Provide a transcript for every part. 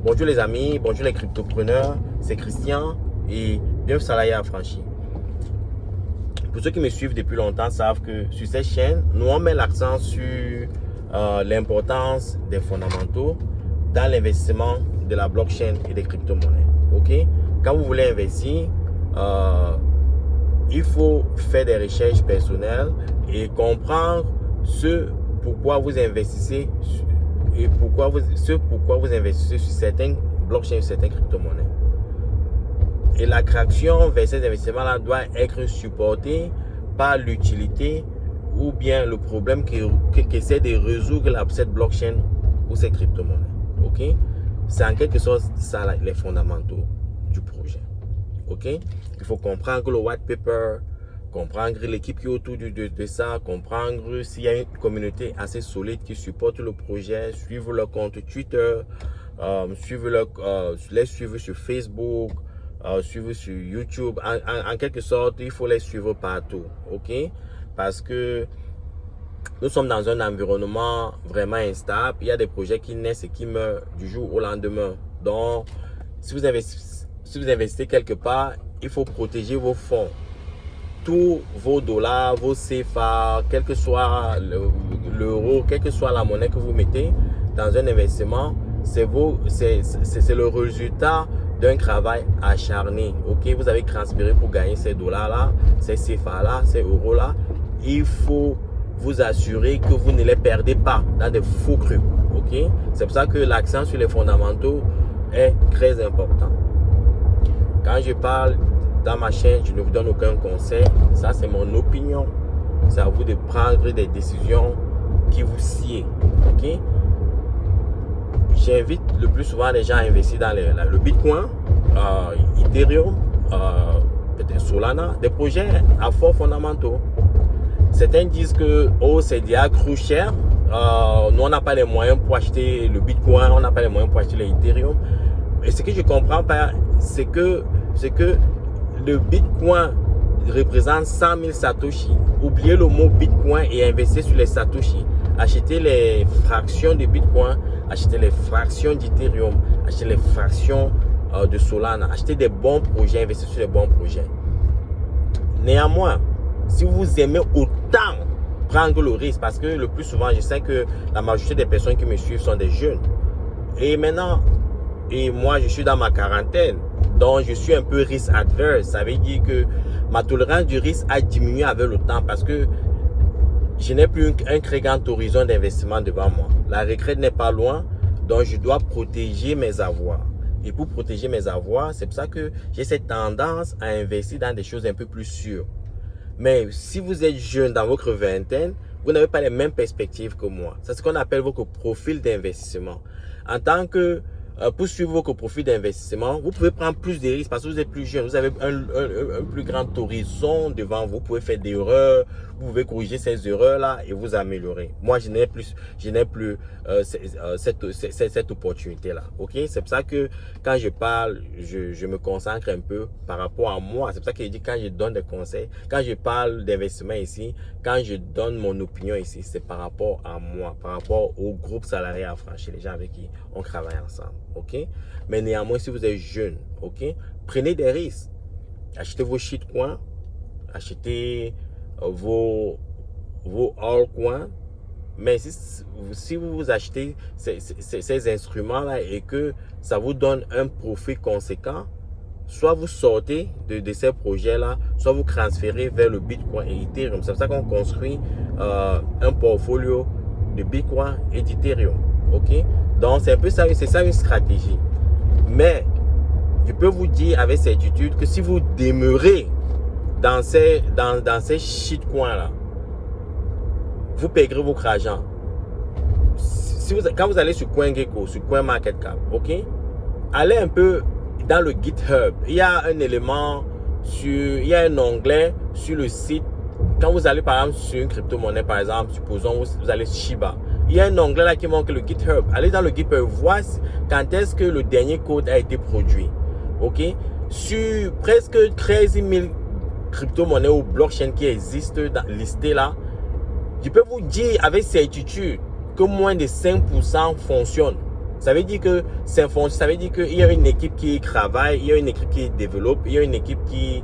Bonjour les amis, bonjour les cryptopreneurs, c'est Christian et bienvenue sur Salarié Affranchi. Pour ceux qui me suivent depuis longtemps savent que sur cette chaîne, nous on met l'accent sur l'importance des fondamentaux dans l'investissement de la blockchain et des crypto-monnaies. Ok? Quand vous voulez investir, il faut faire des recherches personnelles et comprendre ce pourquoi vous investissez et pourquoi vous investissez sur certaines blockchains, sur certaines crypto-monnaies. Et l'attraction vers ces investissements-là doit être supportée par l'utilité ou bien le problème qu'essaie de résoudre cette blockchain ou ces crypto-monnaies. Ok? C'est en quelque sorte ça les fondamentaux du projet. Ok? Il faut comprendre le white paper, comprendre l'équipe qui est autour de ça, comprendre s'il y a une communauté assez solide qui supporte le projet, suivre leur compte Twitter, les suivre sur Facebook, suivre sur YouTube. En quelque sorte, il faut les suivre partout. Ok? Parce que nous sommes dans un environnement vraiment instable. Il y a des projets qui naissent et qui meurent du jour au lendemain. Donc, si vous investissez quelque part, il faut protéger vos fonds. Tous vos dollars, vos CFA, quel que soit l'euro, quelle que soit la monnaie que vous mettez dans un investissement, c'est le résultat d'un travail acharné. Ok, vous avez transpiré pour gagner ces dollars-là, ces CFA-là, ces euros-là. Il faut vous assurer que vous ne les perdez pas dans des faux crus. Ok, c'est pour ça que l'accent sur les fondamentaux est très important. Quand je parle dans ma chaîne, je ne vous donne aucun conseil. Ça, c'est mon opinion. C'est à vous de prendre des décisions qui vous sied. Ok? J'invite le plus souvent les gens à investir dans le Bitcoin, Ethereum, peut-être Solana, des projets à forts fondamentaux. Certains disent que c'est déjà trop cher. Nous, on n'a pas les moyens pour acheter le Bitcoin, on n'a pas les moyens pour acheter l'Ethereum. Et ce que je ne comprends pas, c'est que le Bitcoin représente 100 000 Satoshi. Oubliez le mot Bitcoin et investissez sur les Satoshi. Achetez les fractions de Bitcoin, achetez les fractions d'Ethereum, achetez les fractions de Solana. Achetez des bons projets, investissez sur les bons projets. Néanmoins, si vous aimez autant prendre le risque, parce que le plus souvent, je sais que la majorité des personnes qui me suivent sont des jeunes. Et maintenant, moi, je suis dans ma quarantaine. Donc, je suis un peu risque adverse. Ça veut dire que ma tolérance du risque a diminué avec le temps parce que je n'ai plus un très grand horizon d'investissement devant moi. La retraite n'est pas loin, donc je dois protéger mes avoirs. Et pour protéger mes avoirs, c'est pour ça que j'ai cette tendance à investir dans des choses un peu plus sûres. Mais si vous êtes jeune dans votre vingtaine, vous n'avez pas les mêmes perspectives que moi. C'est ce qu'on appelle votre profil d'investissement. En tant que pour suivre votre profil d'investissement, vous pouvez prendre plus de risques parce que vous êtes plus jeune. Vous avez un plus grand horizon devant vous. Vous pouvez faire des erreurs. Vous pouvez corriger ces erreurs-là et vous améliorer. Moi, je n'ai plus cette opportunité-là. Ok? C'est pour ça que quand je parle, je me concentre un peu par rapport à moi. C'est pour ça que je dis quand je donne des conseils, quand je parle d'investissement ici, quand je donne mon opinion ici, c'est par rapport à moi, par rapport au groupe Salarié Affranchi, les gens avec qui on travaille ensemble. Ok? Mais néanmoins, si vous êtes jeune, ok, prenez des risques. Achetez vos shitcoins, achetez vos altcoins. Mais si vous achetez ces instruments-là et que ça vous donne un profit conséquent, soit vous sortez de ces projets-là, soit vous transférez vers le Bitcoin et Ethereum. C'est pour ça qu'on construit un portfolio de Bitcoin et d'Ethereum. Ok? Donc, c'est un peu ça, c'est ça une stratégie. Mais, je peux vous dire avec certitude que si vous demeurez dans ces shitcoins-là, vous perdrez votre argent. Quand vous allez sur CoinGecko, sur CoinMarketCap, ok? Allez un peu dans le GitHub. Il y a un élément, il y a un onglet sur le site. Quand vous allez par exemple sur une crypto-monnaie, par exemple, supposons vous allez sur Shiba. Il y a un onglet là qui manque le GitHub. Allez dans le GitHub, voir quand est-ce que le dernier code a été produit. Ok? Sur presque 13 000 crypto-monnaies ou blockchains qui existent listées là, je peux vous dire avec certitude que moins de 5% fonctionnent. Ça veut dire que ça veut dire qu'il y a une équipe qui travaille, il y a une équipe qui développe, il y a une équipe qui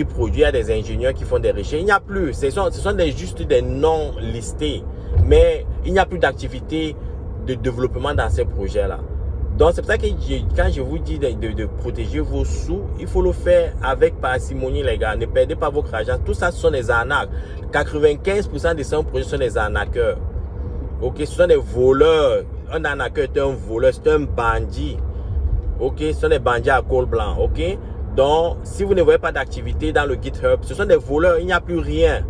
produit, il y a des ingénieurs qui font des recherches. Il n'y a plus. Ce sont juste des noms listés. Mais il n'y a plus d'activité de développement dans ces projets-là. Donc, c'est pour ça que quand je vous dis de protéger vos sous, il faut le faire avec parcimonie, les gars. Ne perdez pas votre argent. Tout ça, ce sont des arnaques. 95% de ces projets sont des arnaqueurs. Ok, ce sont des voleurs. Un arnaqueur est un voleur, c'est un bandit. Ok, ce sont des bandits à col blanc. Ok, donc si vous ne voyez pas d'activité dans le GitHub, ce sont des voleurs, il n'y a plus rien.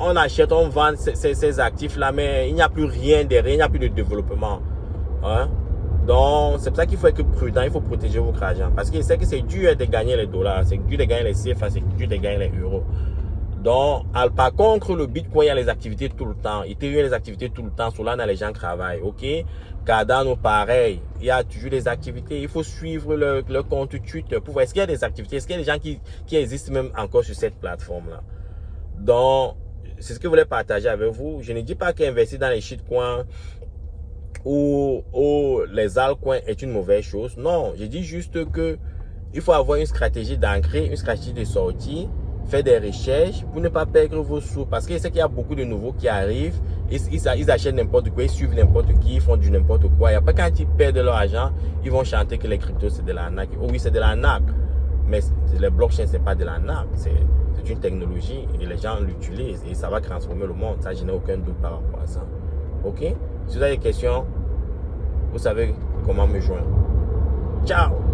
On achète, on vend ces actifs-là, mais il n'y a plus rien derrière, il n'y a plus de développement. Hein? Donc, c'est pour ça qu'il faut être prudent, il faut protéger votre argent. Parce que c'est que c'est dur de gagner les dollars, c'est dur de gagner les CFA, c'est dur de gagner les euros. Donc, par contre, le Bitcoin, il y a les activités tout le temps. Ethereum, il y a les activités tout le temps. Solana, les gens travaillent, ok? Cardano, pareil. Il y a toujours des activités. Il faut suivre le compte Twitter pour voir est-ce qu'il y a des activités, est-ce qu'il y a des gens qui existent même encore sur cette plateforme-là. Donc, c'est ce que je voulais partager avec vous. Je ne dis pas qu'investir dans les shitcoins ou les altcoins est une mauvaise chose. Non, je dis juste que il faut avoir une stratégie d'entrée, une stratégie de sortie, faire des recherches pour ne pas perdre vos sous. Parce que je sais qu'il y a beaucoup de nouveaux qui arrivent, ils achètent n'importe quoi, ils suivent n'importe qui, ils font du n'importe quoi. Et après, quand ils perdent leur argent, ils vont chanter que les cryptos, c'est de l'arnaque. Oh oui, c'est de l'arnaque. Mais les blockchains, c'est pas de l'arnaque. C'est une technologie et les gens l'utilisent et ça va transformer le monde. Ça, je n'ai aucun doute par rapport à ça. Ok? Si vous avez des questions, vous savez comment me joindre. Ciao!